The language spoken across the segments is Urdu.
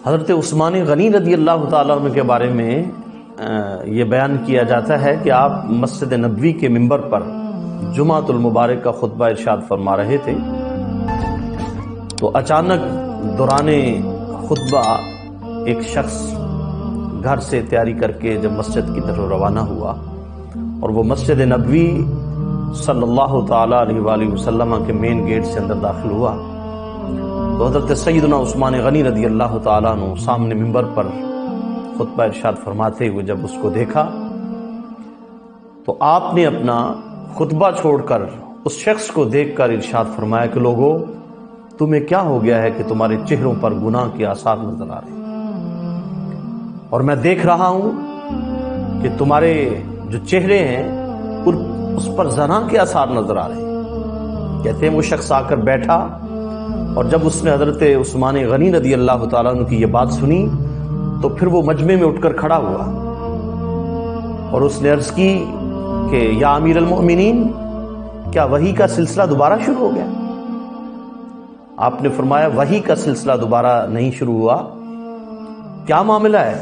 حضرت عثمان غنی رضی اللہ تعالیٰ عنہ کے بارے میں یہ بیان کیا جاتا ہے کہ آپ مسجد نبوی کے ممبر پر جمعۃ المبارک کا خطبہ ارشاد فرما رہے تھے تو اچانک دوران خطبہ ایک شخص گھر سے تیاری کر کے جب مسجد کی طرف روانہ ہوا اور وہ مسجد نبوی صلی اللہ تعالیٰ علیہ وآلہ وسلم کے مین گیٹ سے اندر داخل ہوا تو حضرت سیدنا عثمان غنی رضی اللہ تعالیٰ عنہ سامنے ممبر پر خطبہ ارشاد فرماتے ہوئے جب اس کو دیکھا تو آپ نے اپنا خطبہ چھوڑ کر اس شخص کو دیکھ کر ارشاد فرمایا کہ لوگو تمہیں کیا ہو گیا ہے کہ تمہارے چہروں پر گناہ کے آثار نظر آ رہے ہیں اور میں دیکھ رہا ہوں کہ تمہارے جو چہرے ہیں اس پر زنا کے آثار نظر آ رہے ہیں۔ کہتے ہیں وہ شخص آ کر بیٹھا اور جب اس نے حضرت عثمان غنی رضی اللہ تعالیٰ عنہ کی یہ بات سنی تو پھر وہ مجمع میں اٹھ کر کھڑا ہوا اور اس نے عرض کی کہ یا امیر المؤمنین کیا وحی کا سلسلہ دوبارہ شروع ہو گیا؟ آپ نے فرمایا وحی کا سلسلہ دوبارہ نہیں شروع ہوا، کیا معاملہ ہے؟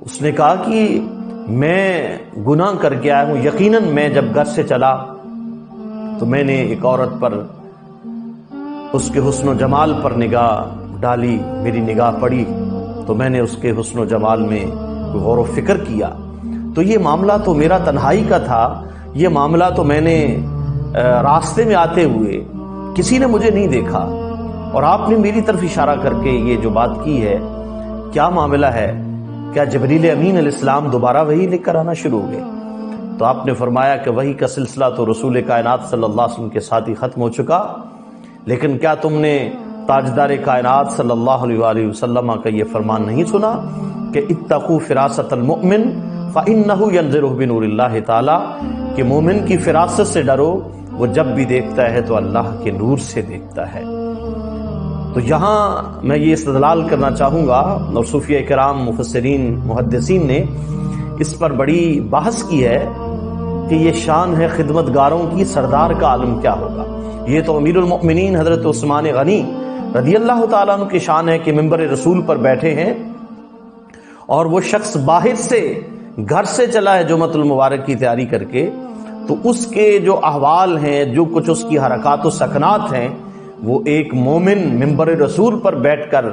اس نے کہا کہ میں گناہ کر کے آیا ہوں، یقیناً میں جب گھر سے چلا تو میں نے ایک عورت پر اس کے حسن و جمال پر نگاہ ڈالی، میری نگاہ پڑی تو میں نے اس کے حسن و جمال میں غور و فکر کیا تو یہ معاملہ تو میرا تنہائی کا تھا، یہ معاملہ تو میں نے راستے میں آتے ہوئے کسی نے مجھے نہیں دیکھا اور آپ نے میری طرف اشارہ کر کے یہ جو بات کی ہے، کیا معاملہ ہے؟ کیا جبریل امین علیہ السلام دوبارہ وحی لے کر آنا شروع ہو گئے؟ تو آپ نے فرمایا کہ وحی کا سلسلہ تو رسول کائنات صلی اللہ علیہ وسلم کے ساتھ ہی ختم ہو چکا، لیکن کیا تم نے تاجدار کائنات صلی اللہ علیہ وآلہ وسلم کا یہ فرمان نہیں سنا کہ اتقوا فراست المؤمن فإنه ينظر بنور اللہ تعالی، کہ مومن کی فراست سے ڈرو، وہ جب بھی دیکھتا ہے تو اللہ کے نور سے دیکھتا ہے۔ تو یہاں میں یہ استدلال کرنا چاہوں گا اور صوفیہ کرام مفسرین محدثین نے اس پر بڑی بحث کی ہے کہ یہ شان ہے خدمتگاروں کی، سردار کا عالم کیا ہوگا؟ یہ تو امیر المؤمنین حضرت عثمان غنی رضی اللہ تعالیٰ عنہ کی شان ہے کہ ممبر رسول پر بیٹھے ہیں اور وہ شخص باہر سے گھر سے چلا ہے جمعۃ المبارک کی تیاری کر کے، تو اس کے جو احوال ہیں، جو کچھ اس کی حرکات و سکنات ہیں، وہ ایک مومن ممبر رسول پر بیٹھ کر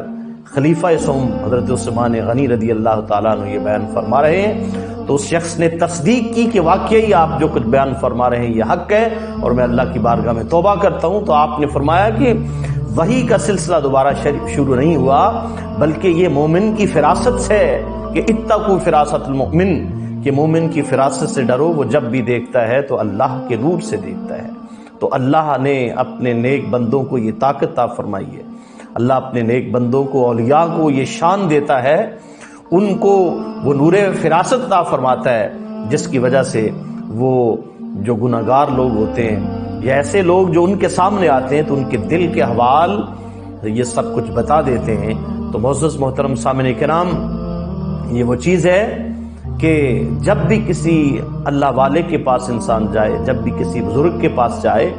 خلیفہ سوم حضرت عثمان غنی رضی اللہ تعالیٰ عنہ یہ بیان فرما رہے ہیں۔ تو اس شخص نے تصدیق کی کہ واقعی آپ جو کچھ بیان فرما رہے ہیں یہ حق ہے اور میں اللہ کی بارگاہ میں توبہ کرتا ہوں۔ تو آپ نے فرمایا کہ وحی کا سلسلہ دوبارہ شروع نہیں ہوا، بلکہ یہ مومن کی فراست سے ہے کہ اتقوا فراست المؤمن، کہ مومن کی فراست سے ڈرو، وہ جب بھی دیکھتا ہے تو اللہ کے نور سے دیکھتا ہے۔ تو اللہ نے اپنے نیک بندوں کو یہ طاقت عطا فرمائی ہے، اللہ اپنے نیک بندوں کو، اولیاء کو یہ شان دیتا ہے، ان کو وہ نور فراست عطا فرماتا ہے جس کی وجہ سے وہ جو گناہگار لوگ ہوتے ہیں یا ایسے لوگ جو ان کے سامنے آتے ہیں تو ان کے دل کے احوال یہ سب کچھ بتا دیتے ہیں۔ تو معزز محترم سامعین کرام، یہ وہ چیز ہے کہ جب بھی کسی اللہ والے کے پاس انسان جائے، جب بھی کسی بزرگ کے پاس جائے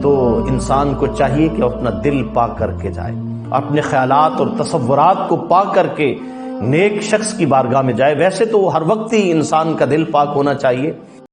تو انسان کو چاہیے کہ اپنا دل پاک کر کے جائے، اپنے خیالات اور تصورات کو پاک کر کے نیک شخص کی بارگاہ میں جائے۔ ویسے تو ہر وقت ہی انسان کا دل پاک ہونا چاہیے،